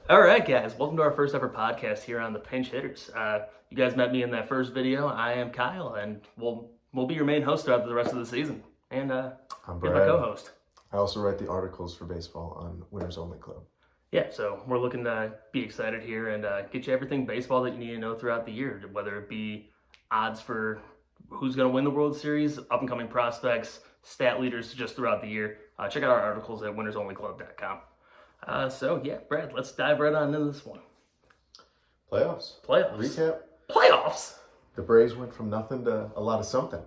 All right, guys, welcome to our first ever podcast here on the Pinch Hitters. You guys met me in that first video. I am Kyle, and we'll be your main host throughout the rest of the season. And I'm here's my Brad. co-host. I also write the articles for baseball on Winners Only Club. Yeah, so we're looking to be excited here and get you everything baseball that you need to know throughout the year, whether it be odds for who's going to win the World Series, up-and-coming prospects, stat leaders just throughout the year. Check out our articles at winnersonlyclub.com. So, yeah, Brad, let's dive right on into this one. Playoffs. Recap. Playoffs? The Braves went from nothing to a lot of something.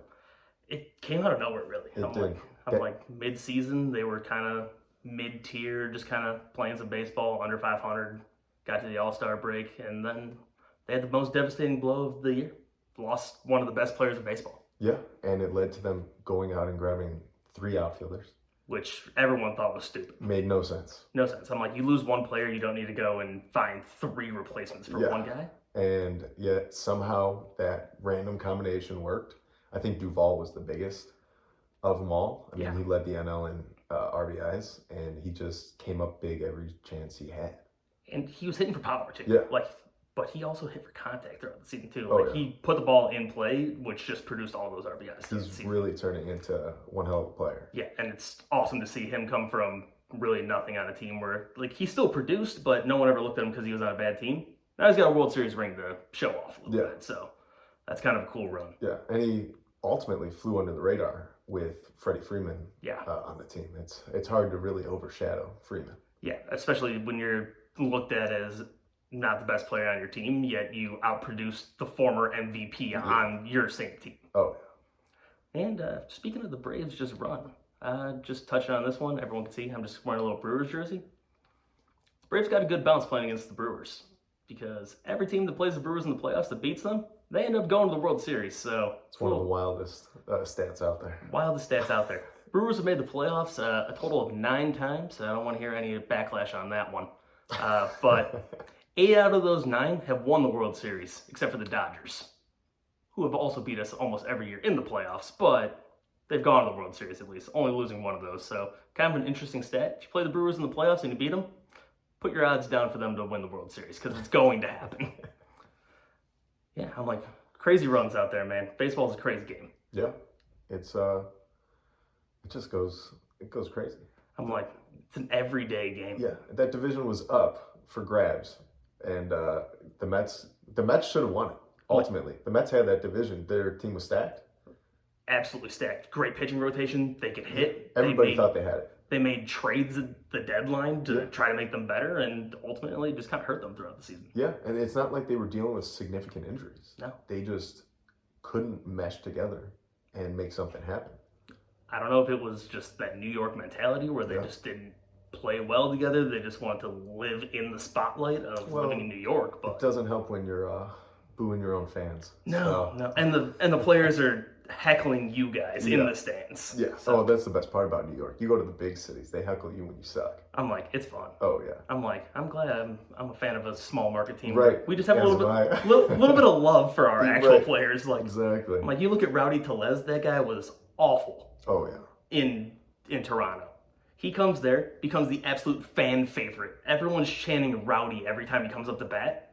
It came out of nowhere, really. It did. I'm like mid-season, they were kind of mid-tier, just kind of playing some baseball, under 500, got to the All-Star break, and then they had the most devastating blow of the year. Lost one of the best players in baseball. Yeah, and it led to them going out and grabbing 3 outfielders. Which everyone thought was stupid. Made no sense. No sense. I'm like, you lose one player, you don't need to go and find 3 replacements for one guy. And yet somehow that random combination worked. I think Duvall was the biggest of them all. I mean, he led the NL in RBIs, and he just came up big every chance he had. And he was hitting for power, too. Yeah. But he also hit for contact throughout the season, too. He put the ball in play, which just produced all those RBIs. He's really turning into one hell of a player. Yeah, and it's awesome to see him come from really nothing on a team where, he still produced, but no one ever looked at him because he was on a bad team. Now he's got a World Series ring to show off a little bit, so that's kind of a cool run. Yeah, and he ultimately flew under the radar with Freddie Freeman on the team. It's hard to really overshadow Freeman. Yeah, especially when you're looked at as not the best player on your team, yet you outproduced the former MVP on your same team. Oh, yeah. And speaking of the Braves just run, just touching on this one, everyone can see I'm just wearing a little Brewers jersey. The Braves got a good bounce playing against the Brewers because every team that plays the Brewers in the playoffs that beats them, they end up going to the World Series. So it's one of the wildest stats out there. Wildest stats out there. Brewers have made the playoffs a total of 9 times. I don't want to hear any backlash on that one. But 8 out of those 9 have won the World Series, except for the Dodgers, who have also beat us almost every year in the playoffs, but they've gone to the World Series at least, only losing one of those. So kind of an interesting stat. If you play the Brewers in the playoffs and you beat them, put your odds down for them to win the World Series, because it's going to happen. Yeah, I'm like, crazy runs out there, man. Baseball's a crazy game. Yeah, it goes crazy. I'm like, it's an everyday game. Yeah, that division was up for grabs, and the Mets should have won it. Ultimately, the Mets had that division. Their team was stacked. Absolutely stacked. Great pitching rotation. They could hit. Everybody thought they had it. They made trades at the deadline to try to make them better, and ultimately just kind of hurt them throughout the season. Yeah, and it's not like they were dealing with significant injuries. No. They just couldn't mesh together and make something happen. I don't know if it was just that New York mentality where they just didn't play well together. They just wanted to live in the spotlight of living in New York. But it doesn't help when you're booing your own fans. No. And the players are heckling you guys in the stands. Yeah. So that's the best part about New York. You go to the big cities, they heckle you when you suck. I'm like, it's fun. Oh yeah. I'm like, I'm glad I'm a fan of a small market team. Right. We just have a little bit of love for our actual players. Like exactly. I'm like, you look at Rowdy Tellez, that guy was awful. Oh yeah. In Toronto. He comes there, becomes the absolute fan favorite. Everyone's chanting Rowdy every time he comes up to bat.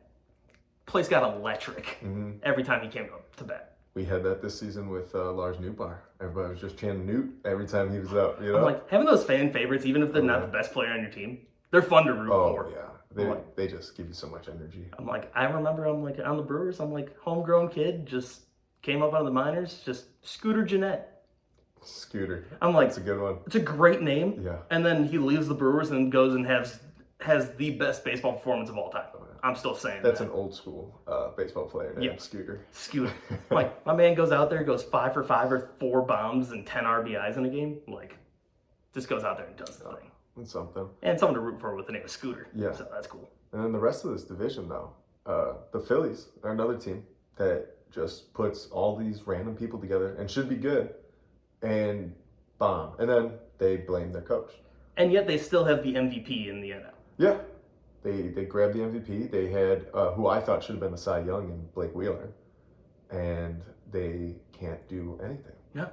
Place got electric every time he came up to bat. We had that this season with Lars Nootbaar. Everybody was just chanting Newt every time he was up. You know, I'm like, having those fan favorites, even if they're not the best player on your team, they're fun to root for. Oh yeah, they just give you so much energy. I'm like, I remember, I'm like on the Brewers, I'm like homegrown kid, just came up out of the minors, just Scooter Jeanette. Scooter. I'm like, that's a good one. It's a great name. Yeah. And then he leaves the Brewers and goes and has the best baseball performance of all time. Oh, yeah. I'm still saying that's an old school baseball player named Scooter. Scooter. Like, my man goes out there, goes 5 for 5 or 4 bombs and 10 RBIs in a game. Like, just goes out there and does the thing. That's something. And someone to root for with the name of Scooter. Yeah. So that's cool. And then the rest of this division, though, the Phillies are another team that just puts all these random people together and should be good and bomb. And then they blame their coach. And yet they still have the MVP in the NL. Yeah. They grabbed the MVP. They had who I thought should have been the Cy Young in Blake Wheeler. And they can't do anything. Yeah.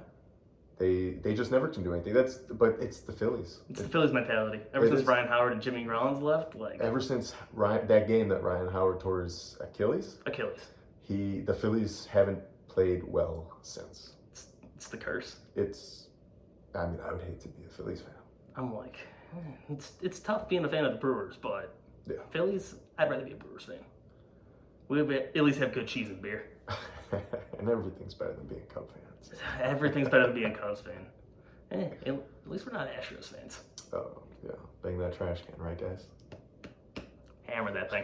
They just never can do anything. But it's the Phillies. It's the Phillies mentality. Ever since Ryan Howard and Jimmy Rollins left, ever since that game that Ryan Howard tore his Achilles, the Phillies haven't played well since. It's the curse. I mean, I would hate to be a Phillies fan. I'm like, it's tough being a fan of the Brewers, but Phillies, I'd rather be a Brewers fan. We at least have good cheese and beer. And everything's better than being Cub fans. Everything's better than being a Cubs fan. At least we're not Astros fans. Oh, yeah. Bang that trash can, right, guys? Hammer that thing.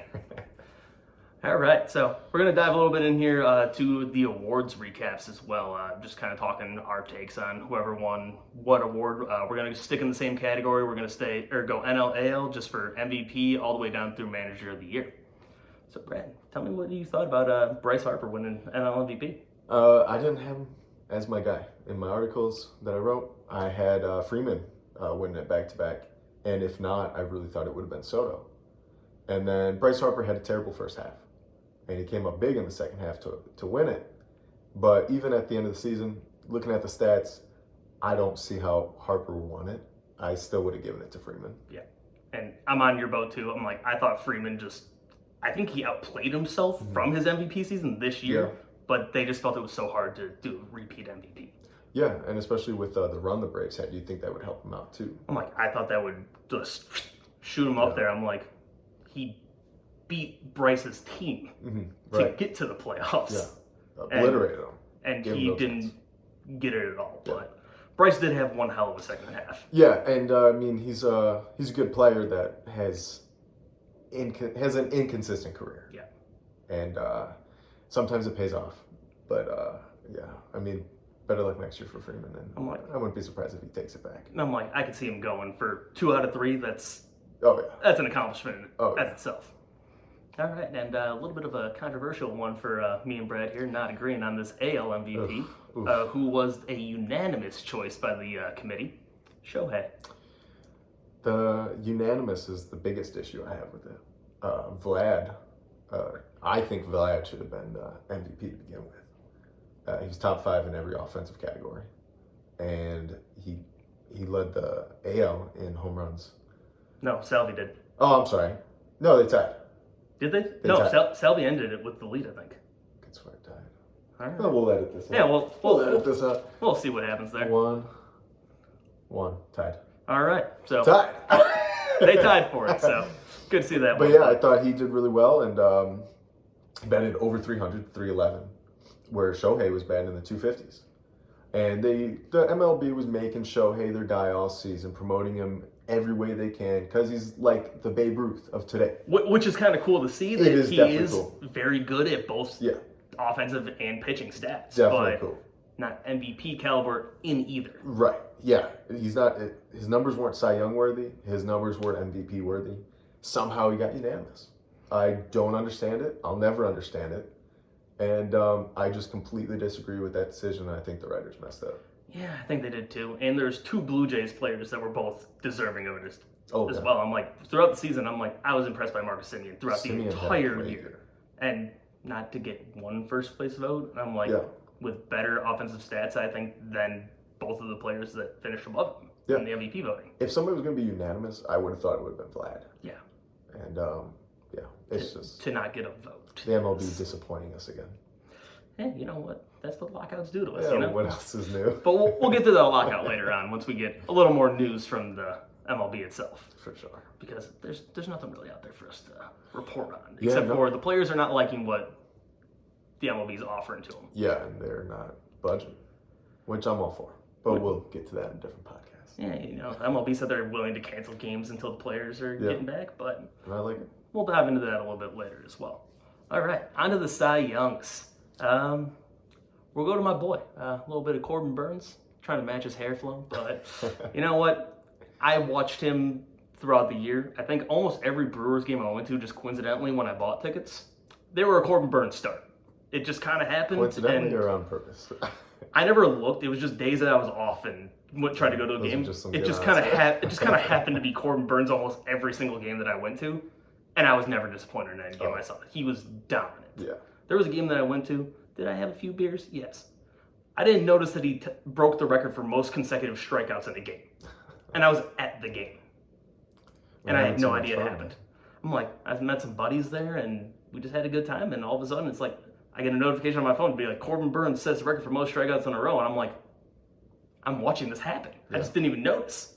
All right, so we're going to dive a little bit in here to the awards recaps as well. Just kind of talking our takes on whoever won what award. We're going to stick in the same category. We're going to go NL, AL just for MVP all the way down through Manager of the Year. So, Brad, tell me what you thought about Bryce Harper winning NL MVP. I didn't have him as my guy. In my articles that I wrote, I had Freeman winning it back-to-back. And if not, I really thought it would have been Soto. And then Bryce Harper had a terrible first half. And he came up big in the second half to win it. But even at the end of the season, looking at the stats, I don't see how Harper won it. I still would have given it to Freeman. Yeah. And I'm on your boat, too. I'm like, I thought Freeman I think he outplayed himself from his MVP season this year, but they just felt it was so hard to do a repeat MVP. Yeah, and especially with the run the Braves had, you think that would help him out, too. I'm like, I thought that would just shoot him up there. I'm like, he beat Bryce's team to get to the playoffs. Yeah, obliterated him. And he didn't get it at all. Yeah. But Bryce did have one hell of a second half. Yeah, and I mean, he's a good player that has an inconsistent career. Yeah. And sometimes it pays off. But yeah, I mean, better luck next year for Freeman. And I wouldn't be surprised if he takes it back. And I'm like, I could see him going for 2 out of 3. That's an accomplishment as itself. All right, and a little bit of a controversial one for me and Brad here, not agreeing on this AL MVP, who was a unanimous choice by the committee, Shohei. The unanimous is the biggest issue I have with it. Vlad, I think Vlad should have been the MVP to begin with. He was top 5 in every offensive category, and he led the AL in home runs. No, Salvi did. Oh, I'm sorry. No, they tied. Did they? No, Salvi ended it with the lead, I think. Good swear, tied. All right. Well, we'll edit this out. Yeah, we'll edit this out. We'll see what happens there. 1-1, tied. All right, so tied. They tied for it, so good to see that. But yeah, I thought he did really well, and he batted over 300, 311, where Shohei was batting in the 250s. And the MLB was making Shohei their guy all season, promoting him every way they can, because he's like the Babe Ruth of today. Which is kind of cool to see that he is cool. Very good at both offensive and pitching stats. Definitely cool. Not MVP caliber in either. Right. Yeah. He's not. His numbers weren't Cy Young worthy. His numbers weren't MVP worthy. Somehow he got unanimous. I don't understand it. I'll never understand it. And I just completely disagree with that decision. And I think the writers messed up. Yeah, I think they did too. And there's 2 Blue Jays players that were both deserving of it as well. I'm like, throughout the season, I was impressed by Marcus Semien throughout the entire year. And not to get one first place vote, I'm like, with better offensive stats, I think, than both of the players that finished above him in the MVP voting. If somebody was going to be unanimous, I would have thought it would have been Vlad. Yeah. And it's just to not get a vote. The MLB disappointing us again. Hey, you know what? That's what lockouts do to us. Yeah, you know? What else is new? But we'll get to the lockout later on once we get a little more news from the MLB itself. For sure. Because there's nothing really out there for us to report on, except for the players are not liking what the MLB is offering to them. Yeah, and they're not budging, which I'm all for. But we'll get to that in a different podcast. Yeah, you know, MLB said they're willing to cancel games until the players are getting back, but and I like it. We'll dive into that a little bit later as well. All right, on to the Cy Youngs. We'll go to my boy. A little bit of Corbin Burns, trying to match his hair flow, but you know what? I watched him throughout the year. I think almost every Brewers game I went to, just coincidentally when I bought tickets, they were a Corbin Burns start. It just kind of happened. Coincidentally or on purpose? I never looked. It was just days that I was off and tried to go to a game. It just kind of happened to be Corbin Burns almost every single game that I went to, and I was never disappointed in any game I saw. He was dominant. Yeah. There was a game that I went to. Did I have a few beers? Yes. I didn't notice that he broke the record for most consecutive strikeouts in a game. And I was at the game. And I had no idea it happened. I'm like, I met some buddies there, and we just had a good time, and all of a sudden, it's like, I get a notification on my phone to be like, Corbin Burns sets the record for most strikeouts in a row, and I'm like, I'm watching this happen. Yeah. I just didn't even notice.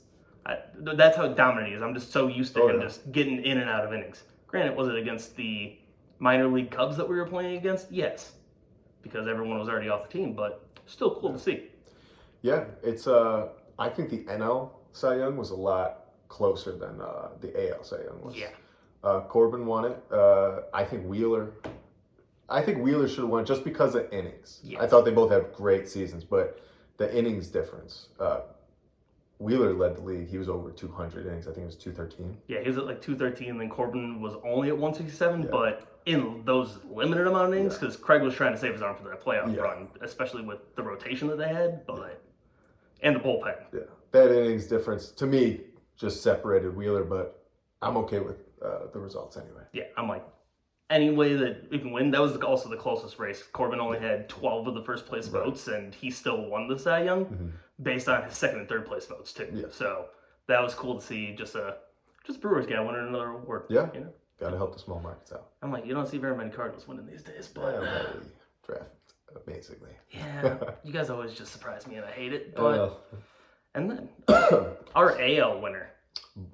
That's how dominant he is. I'm just so used to him just getting in and out of innings. Granted, was it against the minor league Cubs that we were playing against? Yes, because everyone was already off the team, but still cool to see. Yeah, it's I think the NL Cy Young was a lot closer than the AL Cy Young was. Yeah. Corbin won it. I think Wheeler should have won just because of innings. Yes. I thought they both had great seasons, but the innings difference. Wheeler led the league. He was over 200 innings. I think it was 213. Yeah, he was at like 213, and then Corbin was only at 167, but in those limited amount of innings, because Craig was trying to save his arm for that playoff run, especially with the rotation that they had, and the bullpen. Yeah, that innings difference, to me, just separated Wheeler, but I'm okay with the results anyway. Yeah, I'm like, any way that we can win. That was also the closest race. Corbin only had 12 of the first place votes, and he still won the Cy Young based on his second and third place votes too. Yeah. So that was cool to see. Just Brewers guy winning another award. Yeah, got to help the small markets out. I'm like, you don't see very many Cardinals winning these days, but we draft amazingly. Yeah, you guys always just surprise me, and I hate it. But and then our AL winner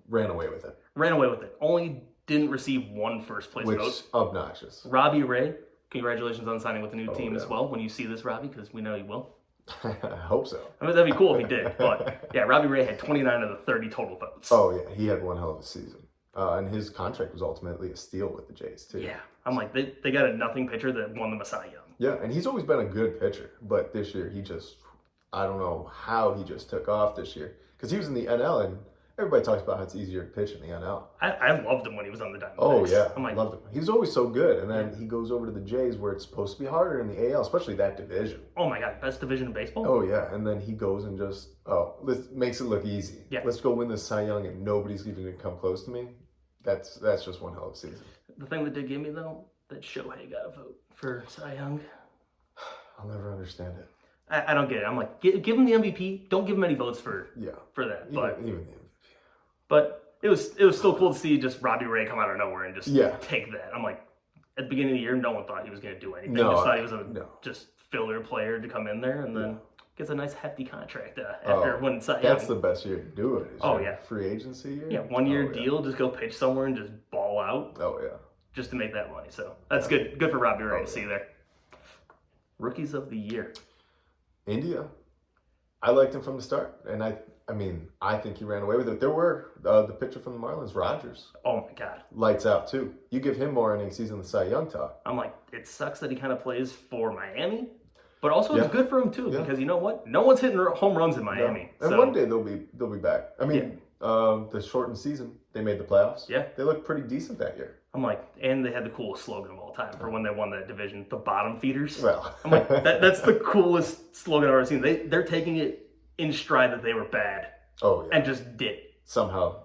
ran away with it. Only didn't receive one first place vote. Which obnoxious. Robbie Ray, congratulations on signing with the new team as well. When you see this, Robbie, because we know you will. I hope so. I mean, that'd be cool if he did. But yeah, Robbie Ray had 29 of the 30 total votes. Oh yeah, he had one hell of a season. And his contract was ultimately a steal with the Jays too. Yeah, I'm like, they got a nothing pitcher that won the Cy Young. Yeah, and he's always been a good pitcher, but this year I don't know how he just took off this year. Because he was in the NL, and everybody talks about how it's easier to pitch in the NL. I loved him when he was on the Diamondbacks. Oh, yeah. I'm like, loved him. He was always so good. And then he goes over to the Jays where it's supposed to be harder in the AL, especially that division. Oh, my God. Best division in baseball? Oh, yeah. And then he goes and just, makes it look easy. Yeah. Let's go win this Cy Young, and nobody's even going to come close to me. That's just one hell of a season. The thing that did get me, though, that Shohei got a vote for Cy Young. I'll never understand it. I don't get it. I'm like, give him the MVP. Don't give him any votes for that. Even the MVP. But it was still cool to see just Robbie Ray come out of nowhere and just take that. I'm like, at the beginning of the year, no one thought he was going to do anything. Just thought he was just filler player to come in there, and then gets a nice hefty contract after winning Cy Young. That's the best year to do it. Free agency year. Yeah, 1 year deal. Just go pitch somewhere and just ball out. Oh yeah. Just to make that money. So that's good. Good for Robbie Ray to see there. Rookies of the year. India. I liked him from the start, and I think he ran away with it. There were the pitcher from the Marlins, Rogers. Oh my God, lights out too. You give him more innings, he's in the Cy Young talk. I'm like, it sucks that he kind of plays for Miami, but also it's good for him too because you know what? No one's hitting home runs in Miami. No. And one day they'll be back. I mean, the shortened season, they made the playoffs. Yeah, they looked pretty decent that year. I'm like, and they had the coolest slogan of all time for when they won that division, the bottom feeders. Well, I'm like, that's the coolest slogan I've ever seen. They're taking it in stride that they were bad. Oh yeah, and just did it. Somehow.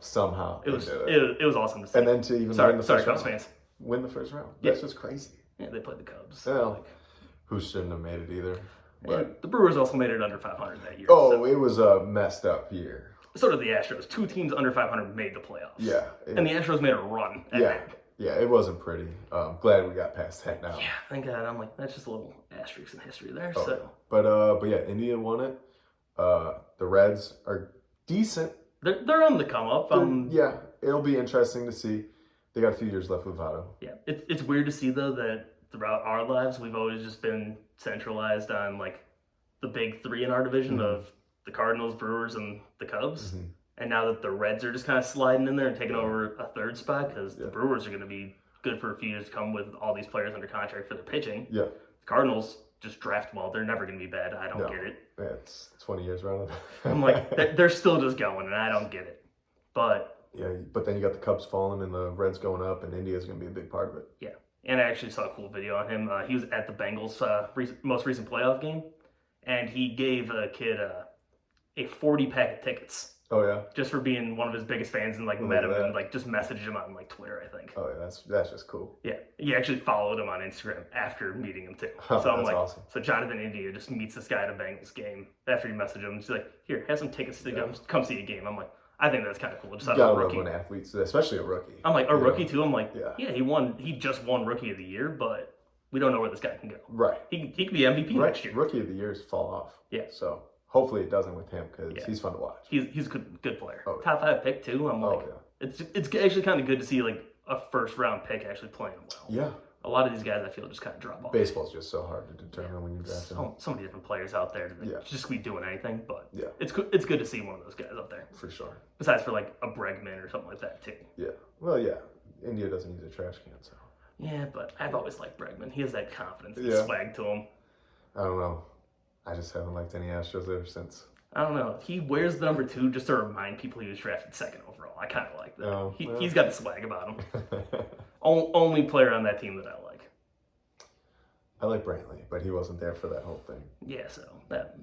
It was awesome to see. And then to even win the first Cubs round. Fans. Win the first round. That's just crazy. Yeah, they played the Cubs. Well, who shouldn't have made it either. But the Brewers also made it under 500 that year. Oh, so. It was a messed up year. So did the Astros. 2 teams under 500 made the playoffs. Yeah. And the Astros made a run at that. Yeah, it wasn't pretty. Glad we got past that now. Yeah, thank God. I'm like, that's just a little asterisk in history there. Oh, so, but yeah, India won it. The Reds are decent. They're on the come up. Yeah, it'll be interesting to see. They got a few years left with Votto. Yeah, it's weird to see though that throughout our lives we've always just been centralized on like the big 3 in our division of the Cardinals, Brewers, and the Cubs. And now that the Reds are just kind of sliding in there and taking over a 3rd spot because the Brewers are going to be good for a few years to come with all these players under contract for their pitching. Yeah. The Cardinals just draft well. They're never going to be bad. I don't get it. Yeah, it's 20 years running. I'm like, they're still just going, and I don't get it. But yeah, but then you got the Cubs falling and the Reds going up, and India's going to be a big part of it. Yeah, and I actually saw a cool video on him. He was at the Bengals' most recent playoff game, and he gave a kid a 40-pack of tickets Oh yeah. just for being one of his biggest fans and like Look met at him that. and like just messaged him on like Twitter, I think. Oh yeah, that's just cool. Yeah, he actually followed him on Instagram after meeting him too. Oh, So I'm that's like, awesome. so Jonathan India just meets this guy at a Bengals game after you message him. He's like, here, have some tickets to come see a game. I'm like, I think that's kind of cool. Just You out of gotta a love rookie. when athletes, especially a rookie. I'm like, a you rookie know? too. I'm like, Yeah. he just won Rookie of the Year, but we don't know where this guy can go. Right. He could be MVP next year. Rookie of the years fall off. Yeah. So hopefully it doesn't with him because Yeah. he's fun to watch. He's a good player. Oh, yeah. Top 5 pick too. I'm like, it's actually kind of good to see like a first round pick actually playing well. Yeah. A lot of these guys I feel just kind of drop off. Baseball's just so hard to determine when you draft them. So many different players out there that just be doing anything, but it's good to see one of those guys up there. For sure. Besides for like a Bregman or something like that too. Yeah. Well, yeah. India doesn't use a trash can, so. Yeah, but I've always liked Bregman. He has that confidence and Yeah. swag to him. I don't know. I just haven't liked any Astros ever since. I don't know. He wears the number 2 just to remind people he was drafted 2nd overall. I kind of like that. Oh, well. He's got the swag about him. Only player on that team that I like. I like Brantley, but he wasn't there for that whole thing. Yeah, so that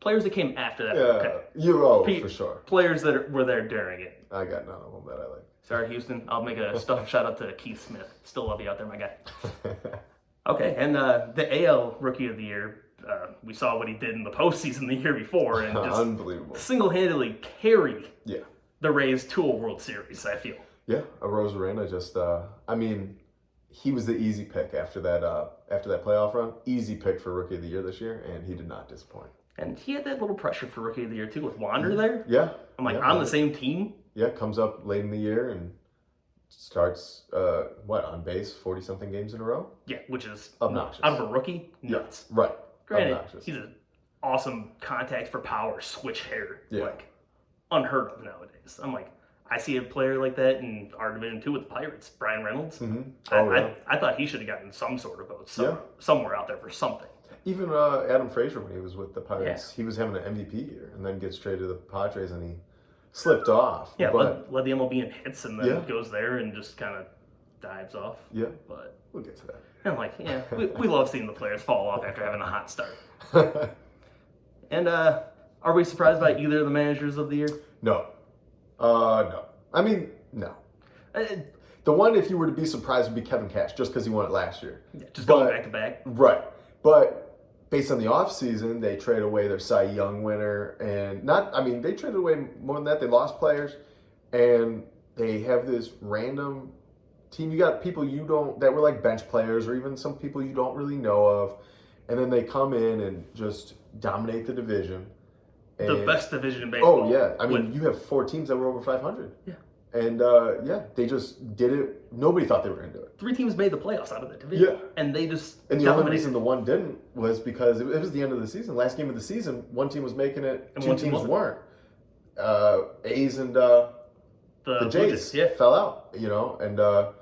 players that came after that. Yeah, Okay. for sure. Players that were there during it. I got none of them that I like. Sorry, Houston. I'll make a stuff shout out to Keith Smith. Still love you out there, my guy. Okay, and the AL Rookie of the Year, we saw what he did in the postseason the year before, and just Unbelievable. single-handedly carried Yeah. the Rays to a World Series, I feel. Yeah, Arozarena just, I mean, he was the easy pick after that playoff run. Easy pick for Rookie of the Year this year, and he did not disappoint. And he had that little pressure for Rookie of the Year, too, with Wander there. Yeah. I'm like, yeah, on the same team? Yeah, comes up late in the year and starts, on base 40-something games in a row? Yeah, which is Obnoxious. out of a rookie, nuts. Right. Granted, Obnoxious. he's an awesome contact for power, switch hair. Yeah. Like, unheard of nowadays. I'm like, I see a player like that in our Division 2 with the Pirates, Brian Reynolds. Mm-hmm. I thought he should have gotten some sort of vote somewhere out there for something. Even Adam Frazier, when he was with the Pirates, he was having an MVP year and then gets traded to the Padres and he slipped off. Yeah, but, led the MLB in hits and then goes there and just kind of dives off. Yeah. But we'll get to that. I'm like, yeah, we love seeing the players fall off after having a hot start. And are we surprised by either of the managers of the year? No. No. I mean, no. The one, if you were to be surprised, would be Kevin Cash, just because he won it last year. Yeah, just going back to back. Right. But based on the offseason, they trade away their Cy Young winner. And they traded away more than that. They lost players. And they have this random team. You got people that were like bench players or even some people you don't really know of. And then they come in and just dominate the division. The best division in baseball. Oh, yeah. I mean, you have 4 teams that were over 500. Yeah. And, they just did it. Nobody thought they were going to do it. 3 teams made the playoffs out of that division. Yeah. And they just And the dominated. only reason the one didn't was because it was the end of the season. Last game of the season, one team was making it, and 2 teams weren't. A's and the Jays fell out, and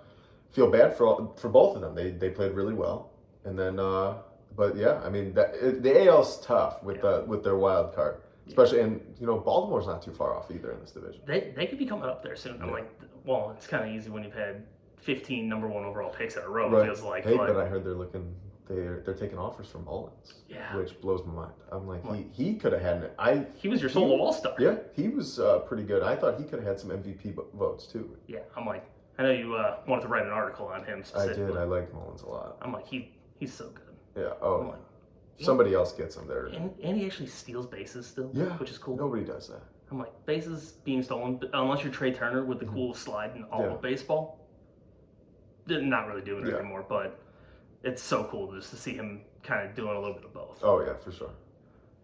feel bad for both of them. They played really well. And then, but yeah, I mean, the AL's tough with their wild card. Especially, and Baltimore's not too far off either in this division. They could be coming up there soon. I'm like, well, it's kind of easy when you've had 15 number 1 overall picks in a row. Right. It feels like. Hey, but I heard they're taking offers from Mullins. Yeah. Which blows my mind. I'm like, he could have had he was your solo all-star. Yeah, he was pretty good. I thought he could have had some MVP votes too. Yeah, I'm like, I know you wanted to write an article on him specifically. I did. I liked Mullins a lot. I'm like, he's so good. Yeah. Oh. Somebody else gets him there. And he actually steals bases still, which is cool. Nobody does that. I'm like, bases being stolen, unless you're Trey Turner with the coolest slide in all of baseball. They're not really doing it anymore, but it's so cool just to see him kind of doing a little bit of both. Oh, yeah, for sure.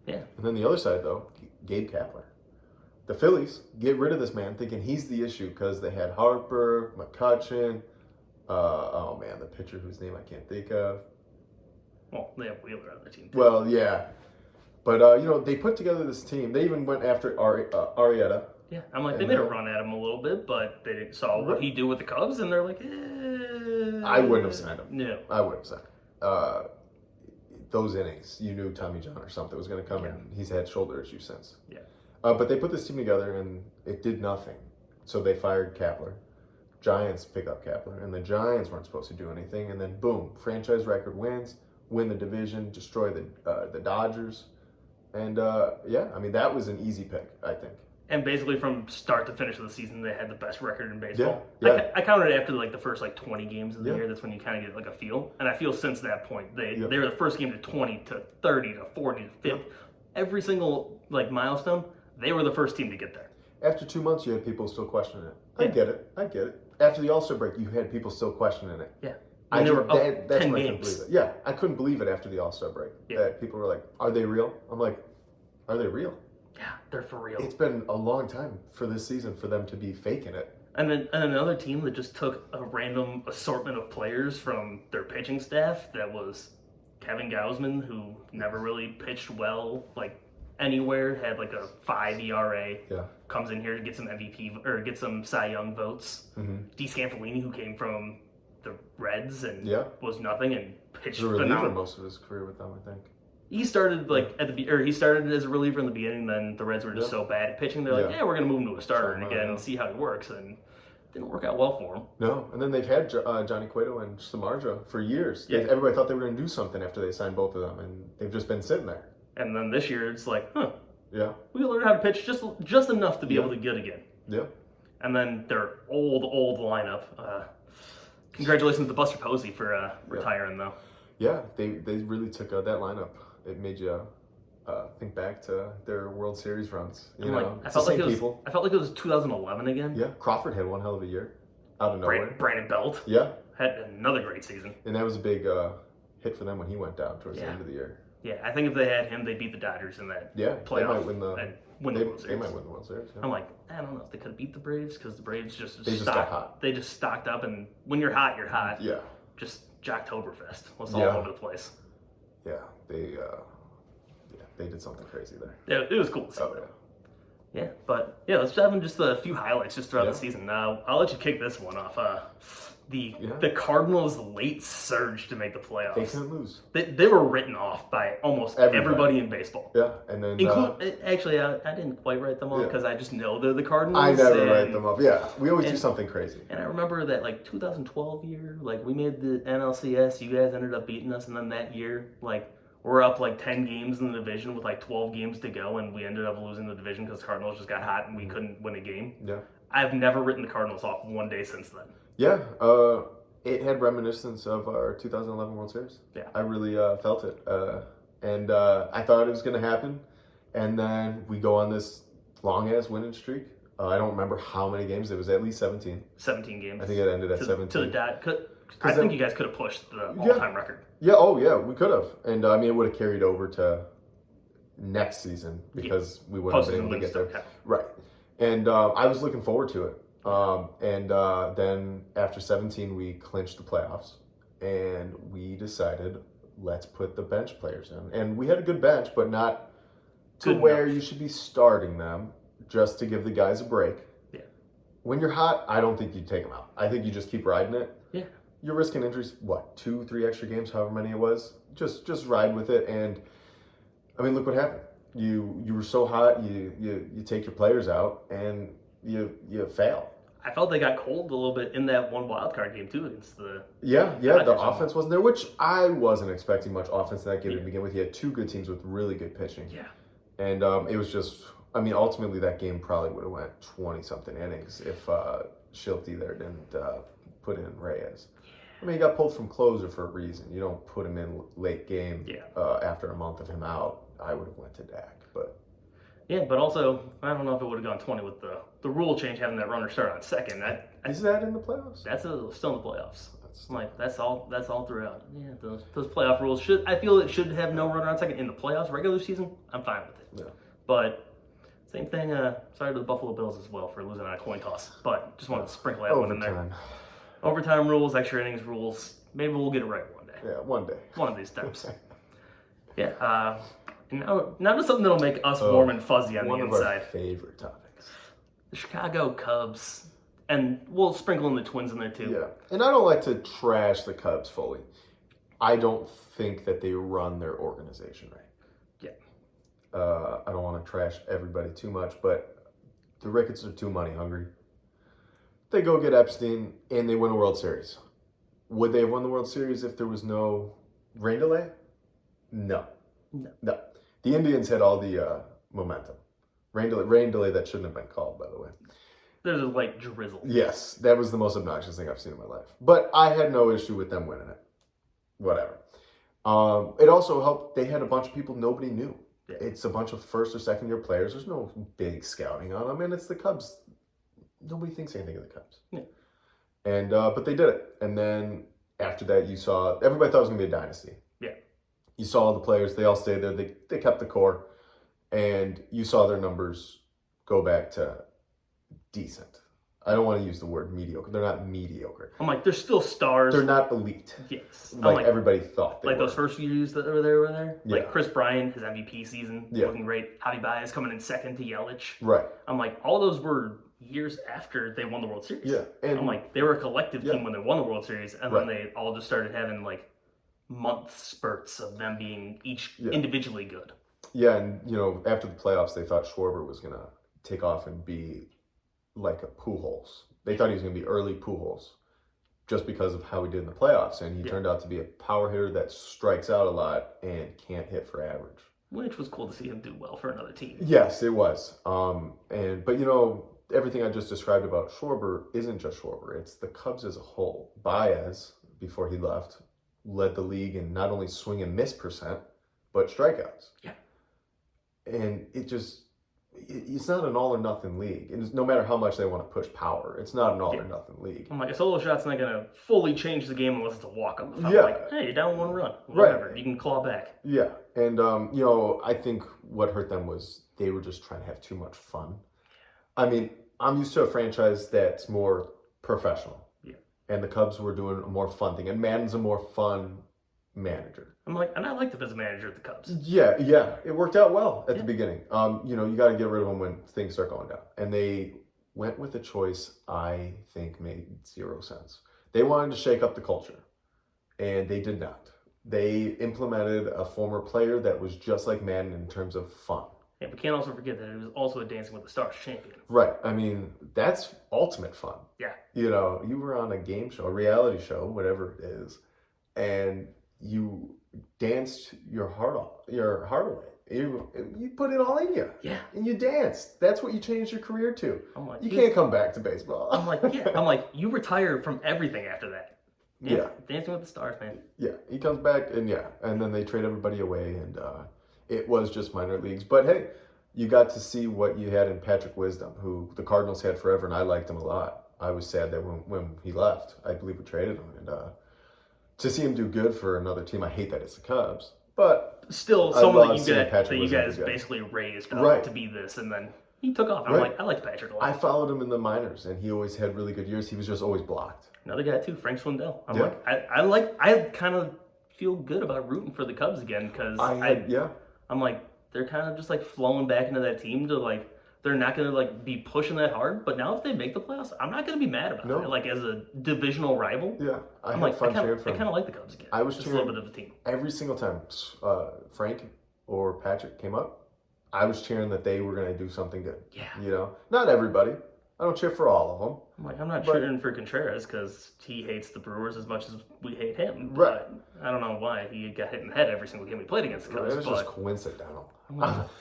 Yeah. And then the other side, though, Gabe Kapler. The Phillies get rid of this man thinking he's the issue because they had Harper, McCutchen, the pitcher whose name I can't think of. Well, they have Wheeler on their team, too. Well, yeah. But, they put together this team. They even went after Arrieta. Yeah, I'm like, they made a run at him a little bit, but they saw what he did with the Cubs, and they're like, I wouldn't have signed him. No. I wouldn't have signed him. Those innings, you knew Tommy John or something was going to come, and he's had shoulder issues since. Yeah. But they put this team together, and it did nothing. So they fired Kapler. Giants pick up Kapler, and the Giants weren't supposed to do anything, and then boom, franchise record wins, win the division, destroy the Dodgers. And, that was an easy pick, I think. And basically from start to finish of the season, they had the best record in baseball. Yeah. I counted it after like the first like 20 games of the Yeah. year. That's when you kind of get like a feel. And I feel since that point, they Yeah. were the first game to 20 to 30 to 40 to 50. Yeah. Every single like milestone, they were the first team to get there. After 2 months, you had people still questioning it. I Yeah. get it. After the All-Star break, you had people still questioning it. Yeah. And they were up 10 when I couldn't games. believe it. Yeah, I couldn't believe it after the All-Star break. Yeah. That people were like, "Are they real?" I'm like, "Are they real?" Yeah, they're for real. It's been a long time for this season for them to be faking it. And then another team that just took a random assortment of players from their pitching staff that was Kevin Gausman, who never really pitched well, like anywhere, had like a 5 ERA. Yeah. Comes in here to get some MVP or get some Cy Young votes. Mm-hmm. DeScampolini, who came from the Reds and Yeah. was nothing and pitched He was a reliever phenomenal. most of his career with them, I think. He started like he started as a reliever in the beginning. Then the Reds were just so bad at pitching. They're like, Yeah. yeah, we're gonna move him to a starter Try him out, again yeah. and see how he works. And it didn't work out well for him. No, and then they've had Johnny Cueto and Samardzija for years. Yeah. Everybody thought they were going to do something after they signed both of them, and they've just been sitting there. And then this year it's like, Yeah, we learned how to pitch just enough to be able to get again. yeah. And then their old lineup. Congratulations to Buster Posey for retiring though. Yeah, they really took that lineup. It made you think back to their World Series runs. You know, I it's the felt like same it people. was 2011 again. Yeah, Crawford had one hell of a year out of nowhere. Brandon Belt Yeah, had another great season. and that was a big hit for them when he went down towards the end of the year. Yeah, I think if they had him, they'd beat the Dodgers in that Yeah, playoff. they might win the. and win the World They Series. might win the World Series. Yeah. I'm like, I don't know if they could have beat the Braves because the Braves just They just got hot. They just stocked up, and when you're hot, you're hot. Yeah, Just Jocktoberfest was all Yeah. over the place. yeah, they did something crazy there. Yeah, it was cool to see. Oh, that. Yeah, but yeah, let's dive in just a few highlights just throughout Yeah. the season. Now, I'll let you kick this one off. The Yeah. Cardinals' late surge to make the They playoffs. couldn't lose. They were written off by almost everybody in baseball. Yeah, and then Actually, I didn't quite write them off Yeah. because I just know they're the Cardinals. I never and, write them up. Yeah, we always do and- something crazy. And I remember that like 2012 year, like we made the NLCS, you guys ended up beating us, and then that year, like we're up like 10 games in the division with like 12 games to go, and we ended up losing the division because Cardinals just got hot and we couldn't win a game. Yeah, I've never written the Cardinals off one day since then. yeah. It had reminiscence of our 2011 World Series. Yeah. I really felt it, and I thought it was going to happen, and then we go on this long ass winning streak. I don't remember how many games. It was at least 17. 17 games. I think it ended at to 17. the dot. I think you guys could have pushed the all-time record. Yeah, oh yeah, we could have. And I mean, it would have carried over to next season because we wouldn't have been able to get there. Okay. Right. And I was looking forward to it. Then after 17, we clinched the playoffs. And we decided, let's put the bench players in. And we had a good bench, but not to Good where enough. you should be starting them just to give the guys a break. Yeah. When you're hot, I don't think you take them out. I think you just keep riding it. Yeah. You're risking injuries, 2-3 extra games, however many it was. Just ride with it. And I mean, look what happened. You were so hot, you take your players out and you fail. I felt they got cold a little bit in that one wild card game too against the. Yeah, Dodgers. the offense wasn't there, which I wasn't expecting much offense in that game to begin with. You had two good teams with really good pitching. Yeah. And it was just, I mean, ultimately that game probably would have went 20-something innings if Schilte there didn't put in Reyes. I mean, he got pulled from closer for a reason. You don't put him in late game after a month of him out. I would have went to Dak, but... Yeah, but also, I don't know if it would have gone 20 with the rule change having that runner start on second. Is that in the playoffs? That's still in the playoffs. That's all throughout. Yeah, those playoff rules I feel it should have no runner on second in the playoffs. Regular season, I'm fine with it. Yeah. But same thing. Sorry to the Buffalo Bills as well for losing on a coin toss. But just wanted to sprinkle that one in there. Overtime rules, extra innings rules. Maybe we'll get it right one day. Yeah, one day. One of these times. Yeah. Now to something that'll make us warm and fuzzy on the inside. One of our favorite topics. The Chicago Cubs. And we'll sprinkle in the Twins in there too. Yeah. And I don't like to trash the Cubs fully. I don't think that they run their organization right. Yeah. I don't want to trash everybody too much, but the Ricketts are too money hungry. They go get Epstein and they win a World Series. Would they have won the World Series if there was no rain delay? No. The Indians had all the momentum. Rain delay that shouldn't have been called, by the way. There's a light drizzle. Yes, that was the most obnoxious thing I've seen in my life. But I had no issue with them winning it. Whatever. It also helped. They had a bunch of people nobody knew. Yeah. It's a bunch of first or second year players. There's no big scouting on them, and it's the Cubs. Nobody thinks anything of the Cubs. Yeah. And but they did it. And then after that, you saw everybody thought it was gonna be a dynasty. Yeah. You saw all the players. They all stayed there. They kept the core, and you saw their numbers go back to decent. I don't want to use the word mediocre. They're not mediocre. I'm like, they're still stars. They're not elite. Yes. Like everybody thought they like were. those first few years that were there. Yeah. Like Chris Bryant, his MVP season, looking great. Javi Baez coming in second to Yelich. Right. I'm like, all those were years after they won the World Series. Yeah. And I'm like, they were a collective team when they won the World Series, and then they all just started having like month spurts of them being each individually good. Yeah, and after the playoffs, they thought Schwarber was gonna take off and be like a Pujols. They thought he was gonna be early Pujols, just because of how he did in the playoffs, and he turned out to be a power hitter that strikes out a lot and can't hit for average. Which was cool to see him do well for another team. Yes, it was. But everything I just described about Schwarber isn't just Schwarber. It's the Cubs as a whole. Baez, before he left, led the league in not only swing and miss percent, but strikeouts. Yeah. And it's not an all or nothing league. And no matter how much they want to push power, it's not an all or nothing league. I'm like, a solo shot's not going to fully change the game unless it's a walk-up. If I'm like, hey, you're down 1 run. Whatever. You can claw back. Yeah. And, I think what hurt them was they were just trying to have too much fun. I mean, I'm used to a franchise that's more professional. Yeah. And the Cubs were doing a more fun thing. And Madden's a more fun manager. I'm like, and I liked him as a manager at the Cubs. Yeah. It worked out well at the beginning. You got to get rid of them when things start going down. And they went with a choice I think made 0 sense. They wanted to shake up the culture, and they did not. They implemented a former player that was just like Madden in terms of fun. Yeah, but can't also forget that it was also a Dancing with the Stars champion. Right. I mean, that's ultimate fun. Yeah. You were on a game show, a reality show, whatever it is, and you danced your heart away. You put it all in you. Yeah. And you danced. That's what you changed your career to. I'm like, you can't come back to baseball. I'm like, you retired from everything after that. Dancing with the Stars, man. Yeah. He comes back, and then they trade everybody away, and it was just minor leagues. But hey, you got to see what you had in Patrick Wisdom, who the Cardinals had forever, and I liked him a lot. I was sad that when he left, I believe we traded him, and to see him do good for another team, I hate that it's the Cubs, but still someone that you guys basically raised up to be this, and then he took off. I'm like, I liked Patrick a lot. I followed him in the minors, and he always had really good years. He was just always blocked. Another guy too, Frank Swindell. I kind of feel good about rooting for the Cubs again because I'm like, they're kind of just like flowing back into that team to like. They're not going to like be pushing that hard, but now if they make the playoffs, I'm not going to be mad about it. Like as a divisional rival, I kind of like the Cubs again. I was just a little bit of a team. Every single time Frank or Patrick came up, I was cheering that they were going to do something good. Yeah, not everybody. I don't cheer for all of them. I'm not cheering for Contreras because he hates the Brewers as much as we hate him. Right. I don't know why he got hit in the head every single game we played against the Cubs. It was just coincidental.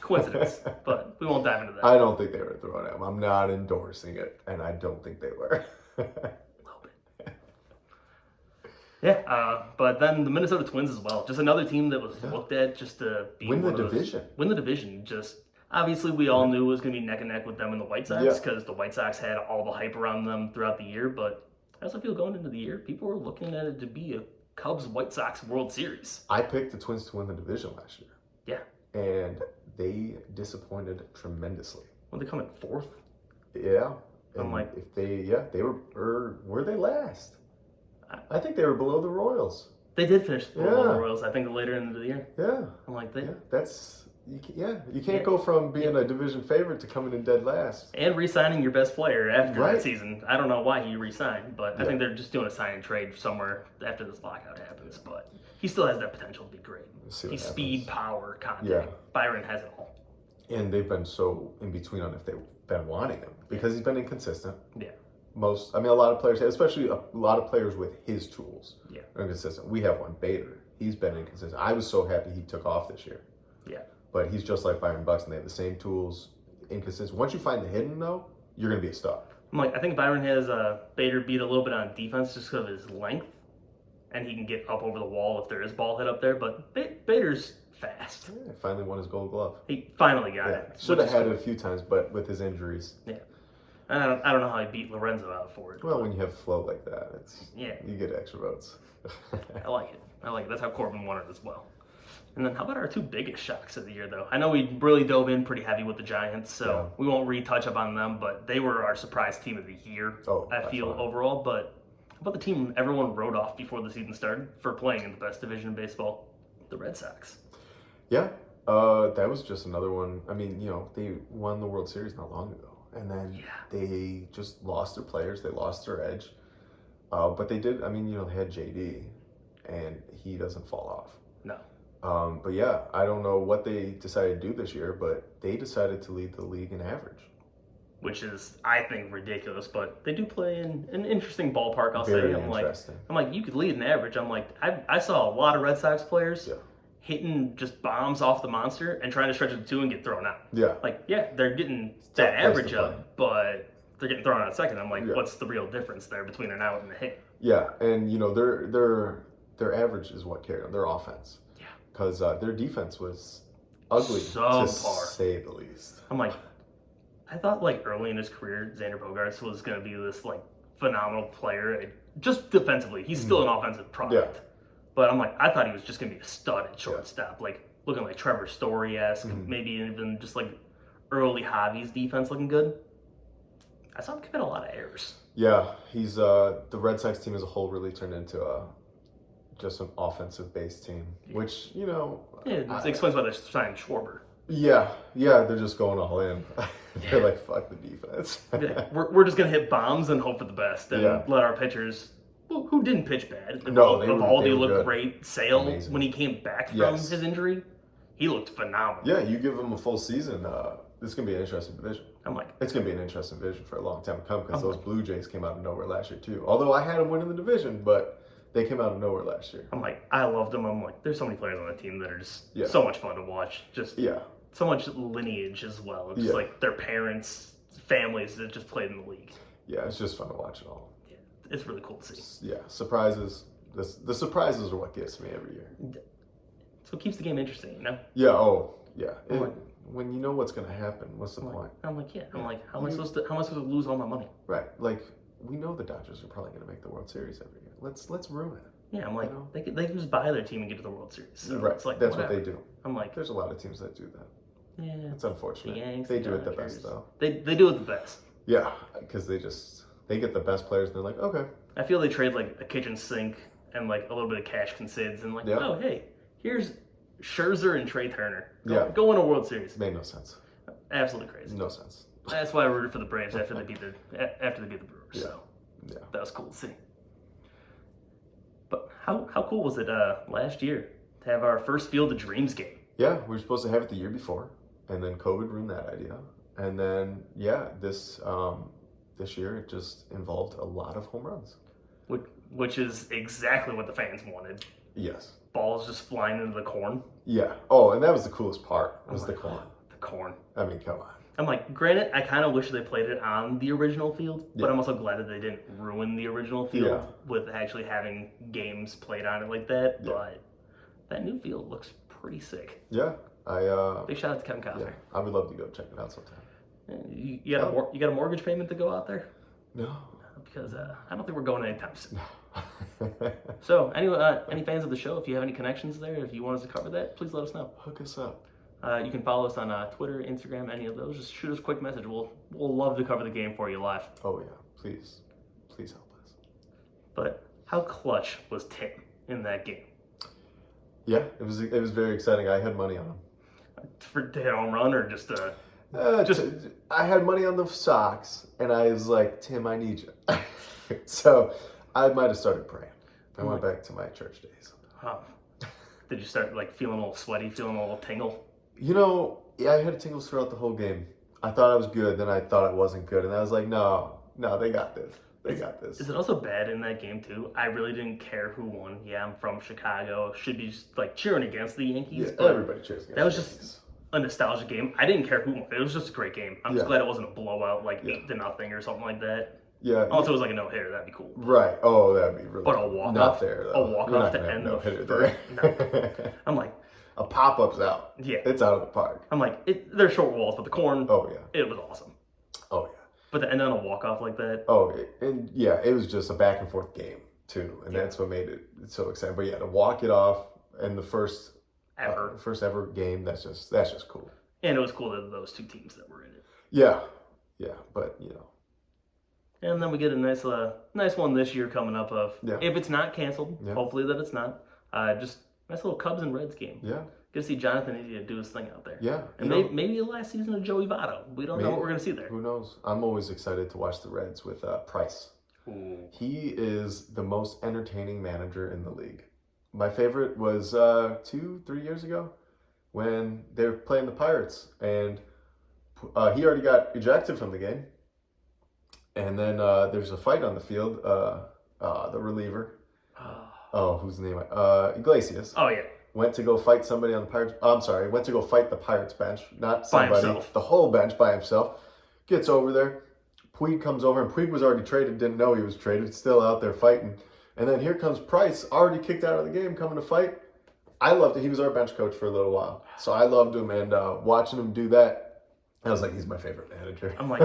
Coincidence, but we won't dive into that. I don't think they were throwing him. I'm not endorsing it, and I don't think they were. A little bit. Yeah, but then the Minnesota Twins as well. Just another team that was looked at just to be win the division. Win the division. Just obviously we all knew it was going to be neck and neck with them and the White Sox because the White Sox had all the hype around them throughout the year. But I also feel going into the year, people were looking at it to be a Cubs-White Sox World Series. I picked the Twins to win the division last year. Yeah. And they disappointed tremendously. Well, they come in 4th. Yeah. And I'm like, if they were they last? I think they were below the Royals. They did finish below the Royals, I think, later in the year. Yeah. I'm like, you can't go from being a division favorite to coming in dead last. And re-signing your best player after that season. I don't know why he re-signed, but I think they're just doing a sign and trade somewhere after this lockout happens. But he still has that potential to be great. He's speed, power, contact. Yeah. Byron has it all. And they've been so in between on if they've been wanting him because he's been inconsistent. Yeah. A lot of players, especially a lot of players with his tools, are inconsistent. We have one, Bader. He's been inconsistent. I was so happy he took off this year. Yeah. But he's just like Byron Buxton. They have the same tools. inconsistent. Once you find the hidden, though, you're going to be a star. I'm like, I think Byron has Bader beat a little bit on defense just because of his length, and he can get up over the wall if there is ball hit up there. But Bader's fast. Yeah, finally won his Gold Glove. He finally got it. Should have had it a few times, but with his injuries. Yeah. I don't know how he beat Lorenzo out for it. Well, when you have flow like that, you get extra votes. I like it. That's how Corbin won it as well. And then how about our two biggest shocks of the year, though? I know we really dove in pretty heavy with the Giants, so we won't retouch up on them, but they were our surprise team of the year, I feel, overall. But how about the team everyone wrote off before the season started for playing in the best division in baseball, the Red Sox? Yeah, that was just another one. I mean, they won the World Series not long ago. And then they just lost their players. They lost their edge. But they did, they had JD, and he doesn't fall off. No. But yeah, I don't know what they decided to do this year, but they decided to lead the league in average. Which is, I think, ridiculous, but they do play in an interesting ballpark, I'll Very say. I'm like, you could lead in average. I'm like, I saw a lot of Red Sox players hitting just bombs off the monster and trying to stretch it to 2 and get thrown out. Yeah. they're getting that average up, but they're getting thrown out second. I'm like, what's the real difference there between an out and a hit? Yeah, and their average is what carried them, their offense. Yeah. Because their defense was ugly, to say the least. I'm like, I thought early in his career, Xander Bogaerts was going to be this phenomenal player, just defensively. He's still an offensive product. Yeah. But I'm like, I thought he was just going to be a stud at shortstop, looking like Trevor Story-esque, maybe even just early Javi's defense looking good. I saw him commit a lot of errors. Yeah, he's the Red Sox team as a whole really turned into just an offensive-based team, which, it explains why they're signing Schwarber. Yeah, they're just going all in. They're like, fuck the defense. We're just going to hit bombs and hope for the best and let our pitchers, who didn't pitch bad. No, Evaldi looked great. Sale, when he came back from his injury, he looked phenomenal. Yeah, you give him a full season, this is going to be an interesting division. I'm like, it's going to be an interesting division for a long time to come because those Blue Jays came out of nowhere last year too. Although I had them winning the division, but they came out of nowhere last year. I'm like, I loved them. I'm like, there's so many players on the team that are just so much fun to watch. Just so much lineage as well. Just their parents, families that just played in the league. Yeah, it's just fun to watch it all. Yeah, it's really cool to see. Yeah, surprises. The surprises are what gets me every year. So it keeps the game interesting, Yeah, when you know what's going to happen, what's the point? I'm like, how am I supposed to lose all my money? Right, we know the Dodgers are probably going to make the World Series every year. Let's ruin it. Yeah, I'm like, they can just buy their team and get to the World Series. So right, it's like, that's what they do. I'm like, there's a lot of teams that do that. Yeah, it's unfortunate. The Yanks, they do it the best though. They do it the best. Yeah, because they get the best players and they're like, okay. I feel they trade a kitchen sink and a little bit of cash concedes and oh hey, here's Scherzer and Trey Turner. Go win a World Series. Made no sense. Absolutely crazy. No sense. That's why I rooted for the Braves after they beat the Brewers. Yeah. So that was cool to see. But how cool was it last year to have our first Field of Dreams game? Yeah, we were supposed to have it the year before, and then COVID ruined that idea. And then this year it just involved a lot of home runs, which is exactly what the fans wanted. Yes. Balls just flying into the corn. Yeah. Oh, and that was the coolest part. Was the corn. The corn. I mean, come on. I'm like, granted, I kind of wish they played it on the original field, but I'm also glad that they didn't ruin the original field with actually having games played on it like that. Yeah. But that new field looks pretty sick. Yeah. Big shout out to Kevin Costner. Yeah, I would love to go check it out sometime. You got a mortgage payment to go out there? No. Because I don't think we're going anytime soon. So, anyway, any fans of the show, if you have any connections there, if you want us to cover that, please let us know. Hook us up. You can follow us on Twitter, Instagram, any of those. Just shoot us a quick message. We'll love to cover the game for you live. Oh yeah, please help us. But how clutch was Tim in that game? Yeah, it was very exciting. I had money on him. For hit home run or just I had money on the Sox, and I was like, Tim, I need you. So I might have started praying. I went back to my church days. Huh. Did you start feeling a little sweaty, feeling a little tingle? I had tingles throughout the whole game. I thought I was good, then I thought I wasn't good, and I was like, no, they got this. They got this. Is it also bad in that game too? I really didn't care who won. Yeah, I'm from Chicago. Should be just cheering against the Yankees. Yeah, everybody cheers against that was the just Yankees. a nostalgic game. I didn't care who won. It was just a great game. I'm just glad it wasn't a blowout, like 8-0 or something like that. Yeah. Also, it was like a no-hitter. That'd be cool. Right. Oh, that'd be really But cool. a walk-off? Not there, though. A walk-off to end the hitter first. there. No. I'm like, a pop-up's out. Yeah. It's out of the park. I'm like, they're short walls, but the corn, Oh, yeah. it was awesome. Oh, yeah. But to end on a walk-off like that. Oh, and yeah, it was just a back-and-forth game, too. And that's what made it so exciting. But yeah, to walk it off in the first ever game, that's just cool. And it was cool that those two teams that were in it. Yeah. Yeah, but, And then we get a nice one this year coming up of, if it's not canceled, hopefully that it's not, just nice little Cubs and Reds game. Yeah. Get to see Jonathan India do his thing out there. Yeah. And maybe the last season of Joey Votto. We don't know what we're going to see there. Who knows? I'm always excited to watch the Reds with Price. Ooh. He is the most entertaining manager in the league. My favorite was 2-3 years ago when they were playing the Pirates, and he already got ejected from the game. And then there's a fight on the field. The reliever. Who's the name? Iglesias. Oh, yeah. Went to go fight somebody on the Pirates. I'm sorry. Went to go fight the Pirates bench. Not somebody. By himself. The whole bench by himself. Gets over there. Puig comes over, and Puig was already traded. Didn't know he was traded. Still out there fighting. And then here comes Price, already kicked out of the game, coming to fight. I loved it. He was our bench coach for a little while. So I loved him, and watching him do that, I was like, he's my favorite manager. I'm like,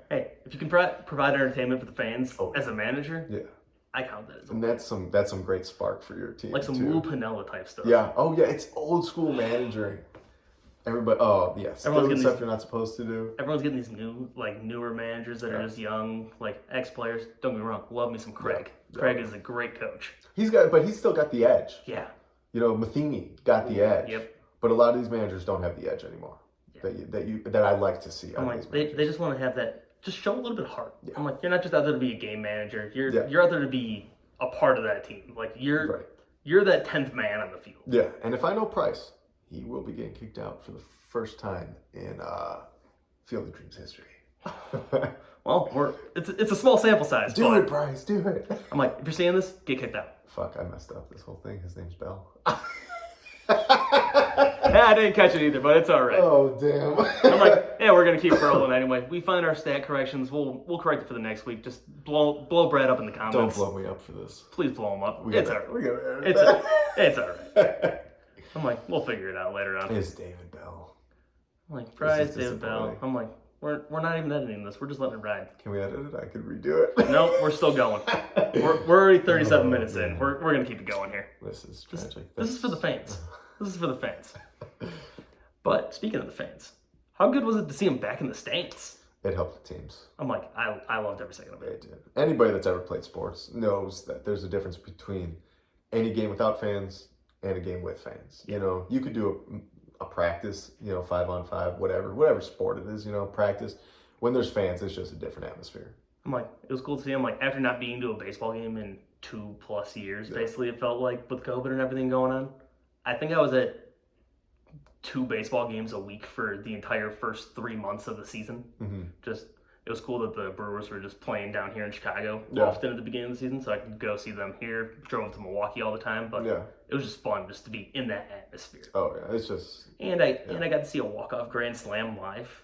hey, if you can provide entertainment for the fans as a manager, I count that as and that's some great spark for your team. like some Lou Piniella type stuff. Yeah. Oh, yeah. It's old school managing. Everybody. Oh, yes. Doing stuff you're not supposed to do. Everyone's getting these newer managers that are just young, like ex-players. Don't get me wrong. Love me some Craig. Yeah. Craig is a great coach. But he's still got the edge. Yeah. Matheny got the edge. Yep. But a lot of these managers don't have the edge anymore. Yeah. That I like to see. I'm like, they just want to have that. Just show a little bit of heart. Yeah. I'm like, you're not just out there to be a game manager. You're out there to be a part of that team. Like you're that 10th man on the field. Yeah, and if I know Price, he will be getting kicked out for the first time in Field of Dreams history. Well, it's a small sample size. Do it, Price. Do it. I'm like, if you're seeing this, get kicked out. Fuck, I messed up this whole thing. His name's Bell. I didn't catch it either, but it's all right. Oh, damn. I'm like, we're going to keep rolling anyway. We find our stat corrections. We'll correct it for the next week. Just blow Brad up in the comments. Don't blow me up for this. Please blow him up. It's all right. It's all right. I'm like, we'll figure it out later on. It's David Bell. I'm like, Price, David Bell. I'm like, we're not even editing this. We're just letting it ride. Can we edit it? I could redo it. No, we're still going. We're already 37 minutes in. We're going to keep it going here. This is tragic. This is for the fans. This is for the fans. But speaking of the fans, how good was it to see him back in the stands? It helped the teams. I'm like, I loved every second of it. It did. Anybody that's ever played sports knows that there's a difference between any game without fans and a game with fans. Yeah. You could do a practice, 5-on-5, whatever sport it is, practice. When there's fans, it's just a different atmosphere. I'm like, it was cool to see him, like, after not being to a baseball game in 2+ years, basically, it felt like, with COVID and everything going on. I think I was at 2 baseball games a week for the entire first 3 months of the season. Mm-hmm. It was cool that the Brewers were just playing down here in Chicago often at the beginning of the season, so I could go see them here. Drove to Milwaukee all the time, but it was just fun just to be in that atmosphere. Oh yeah, it's just and I got to see a walk-off grand slam live.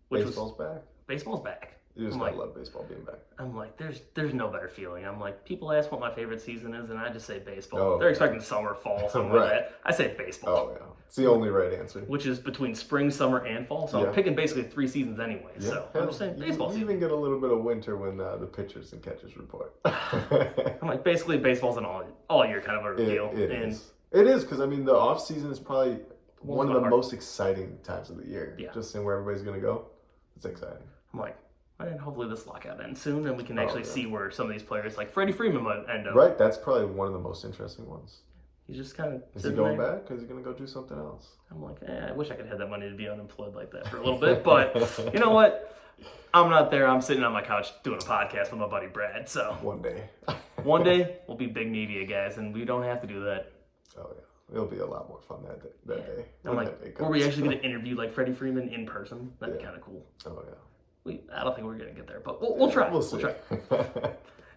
Baseball's back. Baseball's back. You just gotta love baseball being back. I'm like, there's no better feeling. I'm like, people ask what my favorite season is, and I just say baseball. Oh, They're expecting summer, fall, something like that. I say baseball. Oh yeah, it's the only right answer. Which is between spring, summer, and fall. So I'm picking basically 3 seasons anyway. Yeah. So I'm just saying baseball. You even get a little bit of winter when the pitchers and catchers report. I'm like, basically baseball's an all year kind of a deal. It is because the off season is probably one of the most exciting times of the year. Yeah. Just seeing where everybody's gonna go, it's exciting. I'm like, and hopefully this lockout ends soon, and we can actually see where some of these players, like Freddie Freeman, might end up. Right, that's probably one of the most interesting ones. He's just kind of. Is he going back? Or is he going to go do something else? I'm like, I wish I could have that money to be unemployed like that for a little bit, but you know what? I'm not there. I'm sitting on my couch doing a podcast with my buddy Brad. So one day, we'll be big media guys, and we don't have to do that. Oh yeah, it'll be a lot more fun that day. I'm like, were we actually going to interview like Freddie Freeman in person? That'd be kind of cool. Oh yeah. I don't think we're going to get there, but we'll try. We'll try.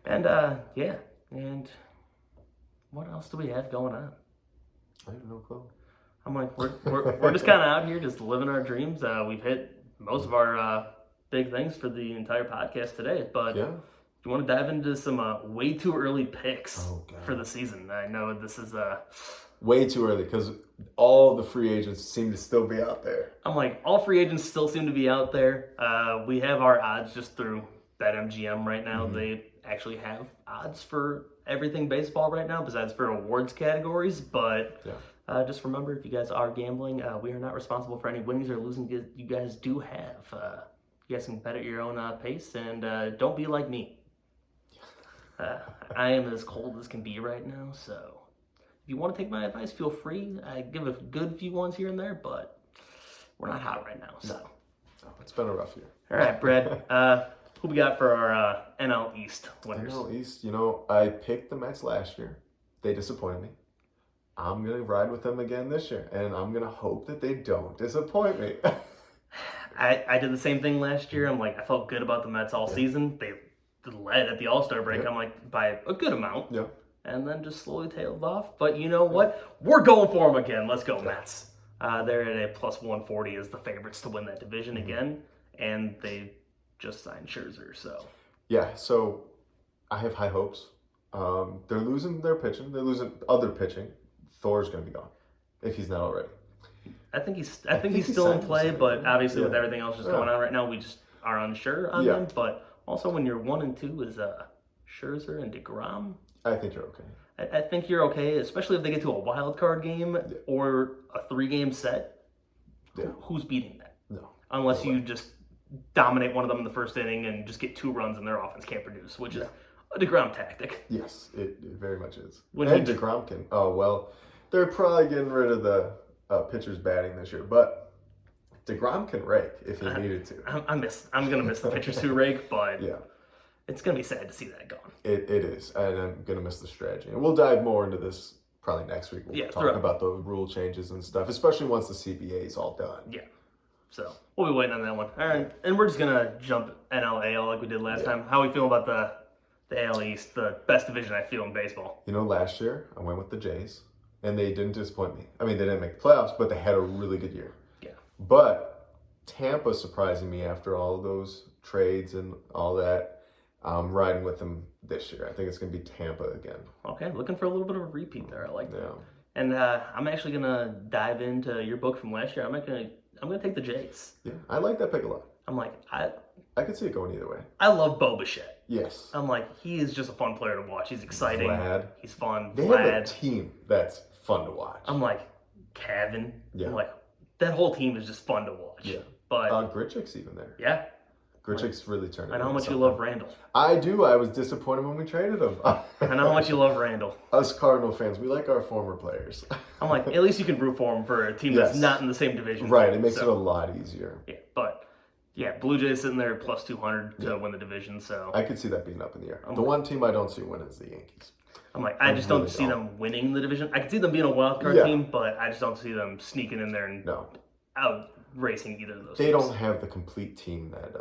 And, and what else do we have going on? I have no clue. I'm like, we're just kind of out here just living our dreams. We've hit most of our big things for the entire podcast today, but Yeah. you want to dive into some way too early picks Oh, God. for the season. I know this is Way too early because all the free agents seem to still be out there. I'm like, all free agents still seem to be out there. We have our odds just through BetMGM right now. Mm-hmm. They actually have odds for everything baseball right now, besides for awards categories. But just remember, if you guys are gambling, we are not responsible for any winnings or losing you guys do have. You guys can bet at your own pace, and don't be like me. I am as cold as can be right now, so if you want to take my advice, feel free. I give a good few ones here and there, but we're not hot right now, so. No, it's been a rough year. All right, Brad. Who we got for our NL East winners? NL East, I picked the Mets last year. They disappointed me. I'm going to ride with them again this year, and I'm going to hope that they don't disappoint me. I did the same thing last year. I'm like, I felt good about the Mets all season. They led at the All-Star break, I'm like, by a good amount. Yeah. And then just slowly tailed off. But you know what? We're going for them again. Let's go, Mets. They're at a plus 140 as the favorites to win that division again. And they just signed Scherzer, so. Yeah, so I have high hopes. They're losing their pitching. They're losing other pitching. Thor's going to be gone, if he's not already. I think he's still in play, but obviously with everything else just going on right now, we just are unsure on them. But also when you're 1 and 2 is Scherzer and DeGrom. I think you're okay. I think you're okay, especially if they get to a wild card game or a 3-game set. Yeah. Who's beating that? No. Unless you just dominate one of them in the first inning and just get 2 runs and their offense can't produce, which is a DeGrom tactic. Yes, it very much is. When and DeGrom can. Oh, well, they're probably getting rid of the pitchers batting this year, but DeGrom can rake if he needed to. I'm going to miss the pitchers who rake, but Yeah. it's going to be sad to see that gone. It is, and I'm going to miss the strategy. And we'll dive more into this probably next week. We'll talk about the rule changes and stuff, especially once the CBA is all done. Yeah. So we'll be waiting on that one. All right. And we're just going to jump NL, AL like we did last time. How are we feeling about the AL East, the best division I feel in baseball? Last year I went with the Jays, and they didn't disappoint me. I mean, they didn't make the playoffs, but they had a really good year. Yeah. But Tampa surprising me after all of those trades and all that. I'm riding with them this year. I think it's going to be Tampa again. Okay, looking for a little bit of a repeat there. I like that. Yeah. And I'm actually gonna dive into your book from last year. I'm gonna take the Jays. Yeah, I like that pick a lot. I'm like, I could see it going either way. I love Bo Bichette. Yes. I'm like, he is just a fun player to watch. He's exciting. Vlad. He's fun. They Vlad. have a team that's fun to watch. I'm like, Kevin. Yeah. I'm like, that whole team is just fun to watch. Yeah. But Grichuk's even there. yeah. Grichuk's really turned. I know how much you love Randall. I do. I was disappointed when we traded him. I know how much you love Randall. Us Cardinal fans, we like our former players. I'm like, at least you can root for him for a team that's not in the same division. Right. It makes it a lot easier. Yeah, but Blue Jays sitting there at plus 200 to win the division. So I could see that being up in the air. The one team I don't see winning is the Yankees. I'm like, I just don't see them winning the division. I could see them being a wild card team, but I just don't see them sneaking in there and out racing either of those They teams. don't have the complete team that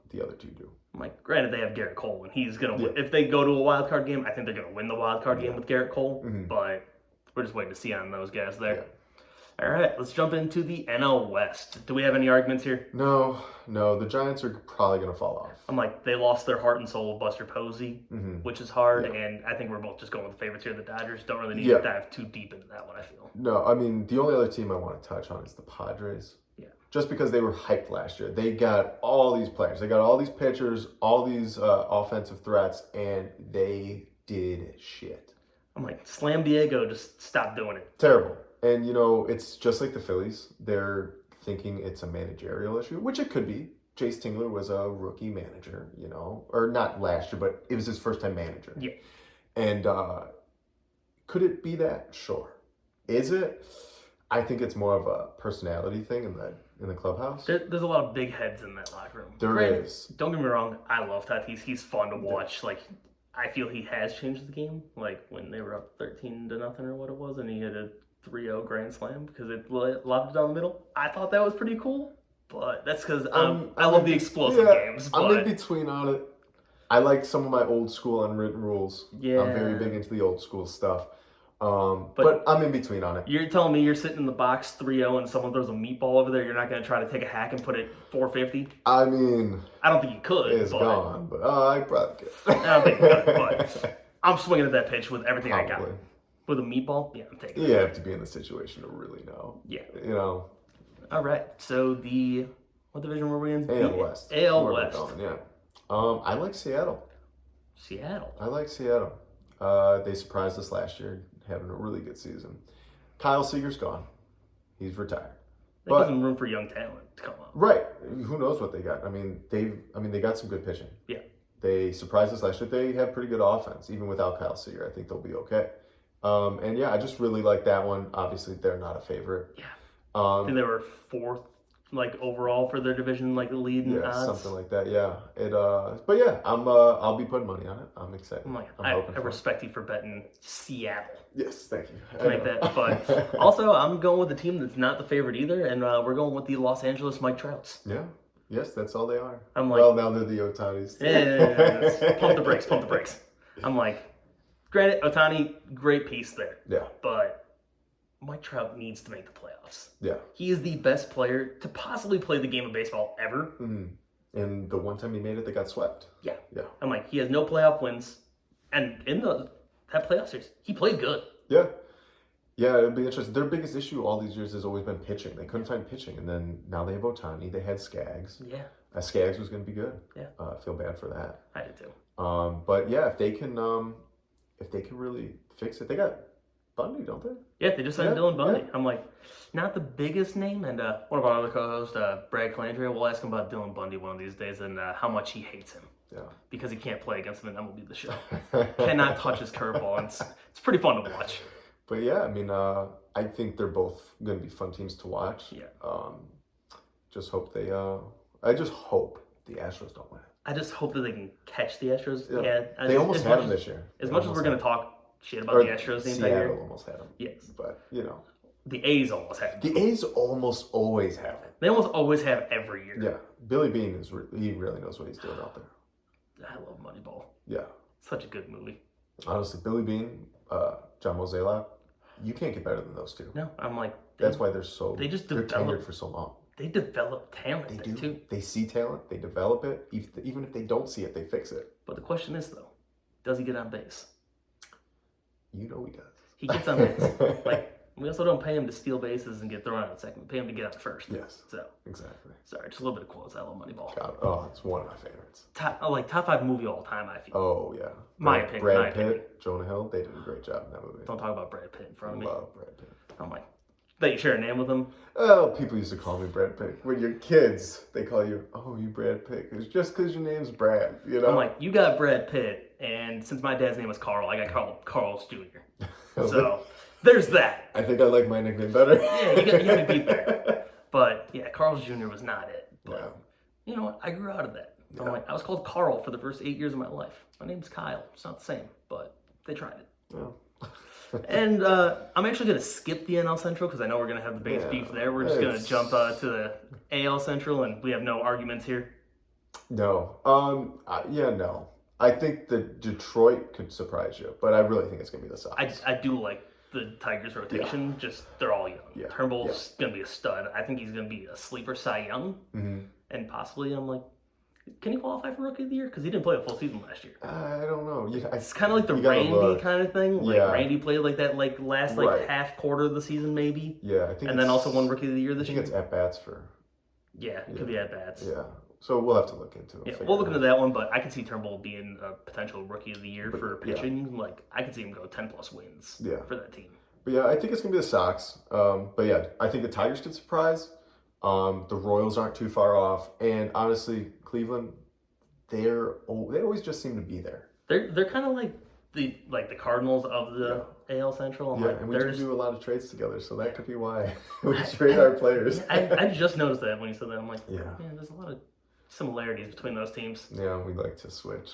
the other two do. I'm like, granted, they have Garrett Cole, and he's going to win. If they go to a wild card game, I think they're going to win the wild card game with Garrett Cole, but we're just waiting to see on those guys there. All right, let's jump into the NL West. Do we have any arguments here? No. The Giants are probably going to fall off. I'm like, they lost their heart and soul with Buster Posey, which is hard, and I think we're both just going with the favorites here. The Dodgers don't really need to dive too deep into that one, I feel. No, I mean, the only other team I want to touch on is the Padres. Yeah. Just because they were hyped last year. They got all these players. They got all these pitchers, all these offensive threats, and they did shit. I'm like, Slam Diego, just stop doing it. Terrible. And, it's just like the Phillies. They're thinking it's a managerial issue, which it could be. Jace Tingler was a rookie manager, or not last year, but it was his first time manager. Yeah. And could it be that? Sure. Is it? I think it's more of a personality thing in the clubhouse. There's a lot of big heads in that locker room. There is. Don't get me wrong, I love Tatis. He's fun to watch. Like, I feel he has changed the game. Like when they were up 13-0 or what it was, and he hit a 3-0 grand slam because it lobbed it down the middle. I thought that was pretty cool, but that's because I love the explosive games. But I'm in between on it. I like some of my old school unwritten rules. Yeah. I'm very big into the old school stuff. But I'm in between on it. You're telling me you're sitting in the box 3-0 and someone throws a meatball over there, you're not going to try to take a hack and put it 450? I mean, I don't think you could. it's gone, but I probably could. I don't think you could, but I'm swinging at that pitch with everything I got. Probably. With a meatball? Yeah, I'm taking it. You have to be in the situation to really know. Yeah. You know. All right. So what division were we in? AL West. AL West. Yeah. I like Seattle. Seattle. I like Seattle. They surprised us last year, having a really good season. Kyle Seager's gone. He's retired. That gives them room for young talent to come up. Right. Who knows what they got? I mean, they got some good pitching. Yeah. They surprised us last year. They have pretty good offense, even without Kyle Seager. I think they'll be okay. And yeah, I just really like that one. Obviously, they're not a favorite. Yeah. I think they were fourth, overall for their division, the lead in odds. Something like that. Yeah. But yeah, I'll be putting money on it. I'm excited. I respect you for betting Seattle. Yes, thank you. To make that, but also I'm going with a team that's not the favorite either, and we're going with the Los Angeles Mike Trouts. Yeah. Yes, that's all they are. I'm well, now they're the Otanis. Yeah. Pump the brakes. I'm granted, Ohtani, great piece there. Yeah. But Mike Trout needs to make the playoffs. Yeah. He is the best player to possibly play the game of baseball ever. Mm-hmm. And the one time he made it, they got swept. Yeah. Yeah. I'm he has no playoff wins. And in that playoff series, he played good. Yeah. Yeah, it'd be interesting. Their biggest issue all these years has always been pitching. They couldn't find pitching. And then now they have Ohtani. They had Skaggs. Yeah. Skaggs was going to be good. Yeah. I feel bad for that. I did too. But yeah, if they can really fix it, they got Bundy, don't they? Yeah, they just signed Dylan Bundy. Yeah. I'm not the biggest name, and one of our other co-hosts, Brad Calandria, we'll ask him about Dylan Bundy one of these days and how much he hates him. Yeah. Because he can't play against him in MLB The Show. Cannot touch his curveball. And it's pretty fun to watch. But yeah, I mean, I think they're both going to be fun teams to watch. Yeah. Just hope I just hope the Astros don't win. I just hope that they can catch the Astros. Yeah. They almost had them this year. As much as we're going to talk shit about the Astros the entire year. Seattle almost had them. Yes. But, the A's almost have them. The A's almost always have them. They almost always have every year. Yeah. Billy Beane, he really knows what he's doing out there. I love Moneyball. Yeah. Such a good movie. Honestly, Billy Beane, John Mozeliak, you can't get better than those two. No, that's why they're tenured for so long. They develop talent too. They see talent, they develop it. Even if they don't see it, they fix it. But the question is though, does he get on base? You know he does. He gets on base. We also don't pay him to steal bases and get thrown out second. We pay him to get out first. Yes. So exactly. Sorry, just a little bit of quotes. I love Moneyball. God, it's one of my favorites. Top 5 movie all time, I feel. Oh yeah. My opinion. Brad Pitt, Jonah Hill, they did a great job in that movie. Don't talk about Brad Pitt in front of me. I love Brad Pitt. I'm that you share a name with him? Oh, people used to call me Brad Pitt. When you're kids, they call you, you Brad Pitt. It's just because your name's Brad, I'm you got Brad Pitt, and since my dad's name was Carl, I got Carl's Jr. So, there's that. I think I like my nickname better. Yeah, you got me beat there. But, yeah, Carl's Jr. was not it. But, yeah. You know what? I grew out of that. Yeah. I was called Carl for the first 8 years of my life. My name's Kyle. It's not the same, but they tried it. Yeah. And I'm actually going to skip the NL Central because I know we're going to have the biggest beef there. We're just going to jump to the AL Central, and we have no arguments here. No. No. I think that Detroit could surprise you, but I really think it's going to be the Sox. I do like the Tigers' rotation. Yeah. Just they're all young. Yeah. Turnbull's going to be a stud. I think he's going to be a sleeper Cy Young. Mm-hmm. And possibly, can he qualify for Rookie of the Year? Because he didn't play a full season last year. I don't know. It's kind of like the Randy kind of thing. Randy played that last half quarter of the season maybe. Yeah, I think. And then also won Rookie of the Year this year. I think it's at bats for. Yeah, it could be at bats. Yeah, so we'll have to look into it. Yeah, we'll look into that one, but I can see Turnbull being a potential Rookie of the Year for pitching. Yeah. I could see him go 10+ wins for that team. But yeah, I think it's gonna be the Sox. But yeah, I think the Tigers could surprise. The Royals aren't too far off, and honestly, Cleveland. They always just seem to be there. They're kind of like the Cardinals of the AL Central. And we do a lot of trades together, so that could be why we trade our players. I just noticed that when you said that. I'm yeah, there's a lot of similarities between those teams. Yeah, we like to switch.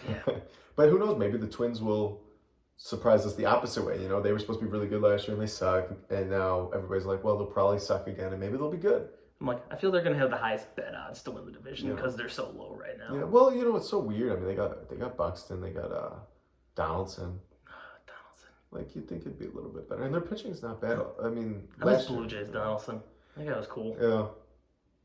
Yeah. But who knows? Maybe the Twins will surprise us the opposite way. They were supposed to be really good last year and they suck, and now everybody's like, well, they'll probably suck again, and maybe they'll be good. I feel they're going to have the highest bet odds to win the division because they're so low right now. Yeah, well, it's so weird. I mean, they got Buxton, they got Donaldson. Like, you'd think it'd be a little bit better. And their pitching's not bad. I mean, I miss Blue Jays Donaldson. I think that was cool. Yeah.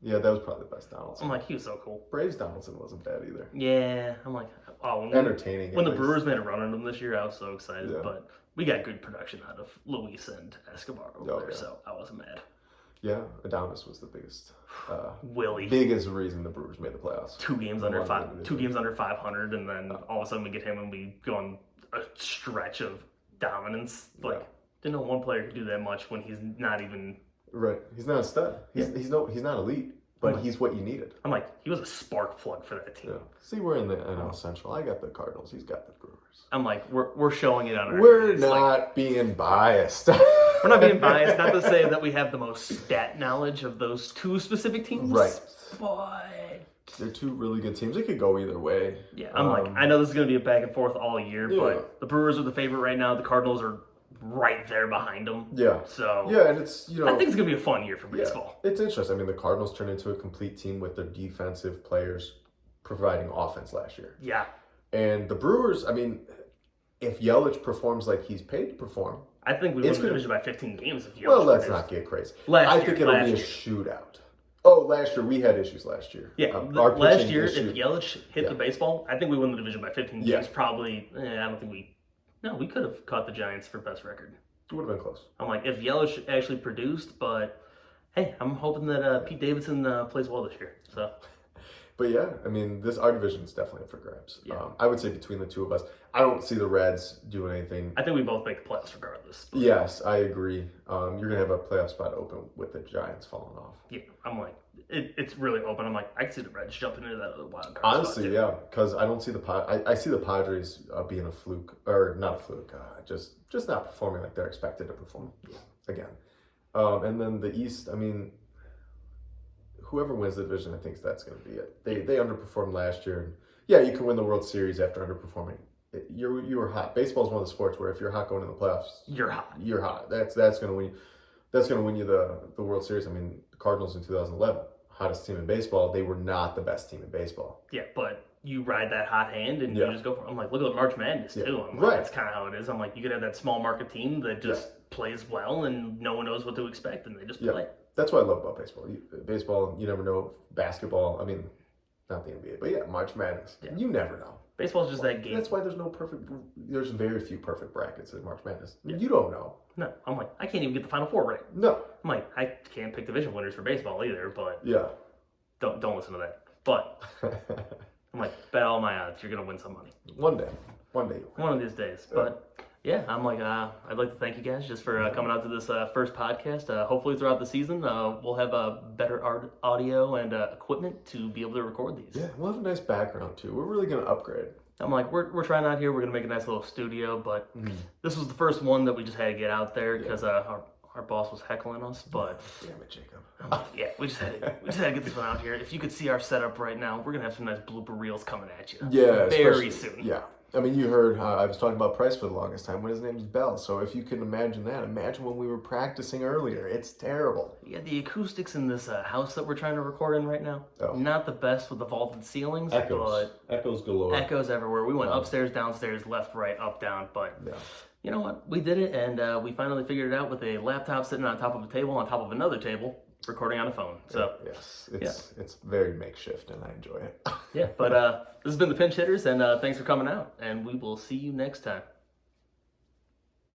Yeah, that was probably the best Donaldson. I'm like, he was so cool. Braves Donaldson wasn't bad either. Yeah. I'm like, oh. Entertaining. When the Brewers made a run on them this year, I was so excited. Yeah. But we got good production out of Luis and Escobar over there, so I wasn't mad. Yeah, Adames was the biggest, Willie. biggest reason the Brewers made the playoffs. 2 games under 500, and then all of a sudden we get him and we go on a stretch of dominance. Like, didn't know one player could do that much when he's not even. Right, he's not a stud. He's not elite, but he's what you needed. I'm like, he was a spark plug for that team. Yeah. See, we're in the NL Central. I got the Cardinals. He's got the Brewers. I'm like, we're showing it on our. We're not being biased. We're not being biased. Not to say that we have the most stat knowledge of those two specific teams. Right. But they're two really good teams. It could go either way. Yeah, I'm like, I know this is going to be a back and forth all year, but the Brewers are the favorite right now. The Cardinals are right there behind them. Yeah. So yeah, and it's I think it's going to be a fun year for baseball. It's interesting. I mean, the Cardinals turned into a complete team with their defensive players providing offense last year. Yeah. And the Brewers, I mean, if Yelich performs like he's paid to perform, I think we win the division by 15 games. If Yelich well, let's not get crazy. I think it'll be a shootout. Oh, last year we had issues last year. Yeah, last year if Yelich hit the baseball, I think we win the division by 15 games. Probably, I don't think we. No, we could have caught the Giants for best record. It would have been close. I'm like, if Yelich actually produced, but hey, I'm hoping that Pete Davidson plays well this year. So. But yeah, I mean, our division is definitely up for grabs. Yeah. I would say between the two of us, I don't see the Reds doing anything. I think we both make the playoffs regardless. But. Yes, I agree. You're going to have a playoff spot open with the Giants falling off. Yeah, I'm like, it's really open. I'm like, I can see the Reds jumping into that other wild card Honestly, spot too. yeah, because I don't see I see the Padres being a fluke, or not a fluke, just not performing like they're expected to perform again. And then the East, I mean, whoever wins the division, I think that's going to be it. They underperformed last year. Yeah, you can win the World Series after underperforming. You were hot. Baseball is one of the sports where if you're hot going in the playoffs, you're hot. You're hot. That's going to win. That's going to win you the World Series. I mean, the Cardinals in 2011, hottest team in baseball. They were not the best team in baseball. Yeah, but you ride that hot hand and you just go for it. I'm like, look at March Madness too. I'm like, that's kind of how it is. I'm like, you could have that small market team that just plays well and no one knows what to expect and they just play. That's what I love about baseball. Baseball, you never know. Basketball, I mean, not the NBA, but March Madness. Yeah. You never know. Baseball's just that game. That's why there's very few perfect brackets in March Madness. Yeah. You don't know. No, I'm like, I can't even get the Final Four right. No. I'm like, I can't pick division winners for baseball either, but don't listen to that. But I'm like, bet all my odds you're gonna win some money. One day. One of these days. But yeah, I'm like, I'd like to thank you guys just for coming out to this first podcast. Hopefully throughout the season, we'll have better audio and equipment to be able to record these. Yeah, we'll have a nice background too. We're really gonna upgrade. I'm like, we're trying out here. We're gonna make a nice little studio, but this was the first one that we just had to get out there because our boss was heckling us. But damn it, Jacob. Yeah, we just had to get this one out here. If you could see our setup right now, we're gonna have some nice blooper reels coming at you. Yeah, very soon. Yeah. I mean, you heard I was talking about Price for the longest time when his name's Bell. So if you can imagine that, imagine when we were practicing earlier. It's terrible. Yeah, the acoustics in this house that we're trying to record in right now, not the best with the vaulted ceilings. Echoes. But Echoes galore. Echoes everywhere. We went upstairs, downstairs, left, right, up, down. But you know what? We did it, and we finally figured it out with a laptop sitting on top of a table, on top of another table, recording on a phone. So it's very makeshift, and I enjoy it. Yeah, but this has been the Pinch Hitters, and thanks for coming out, and we will see you next time.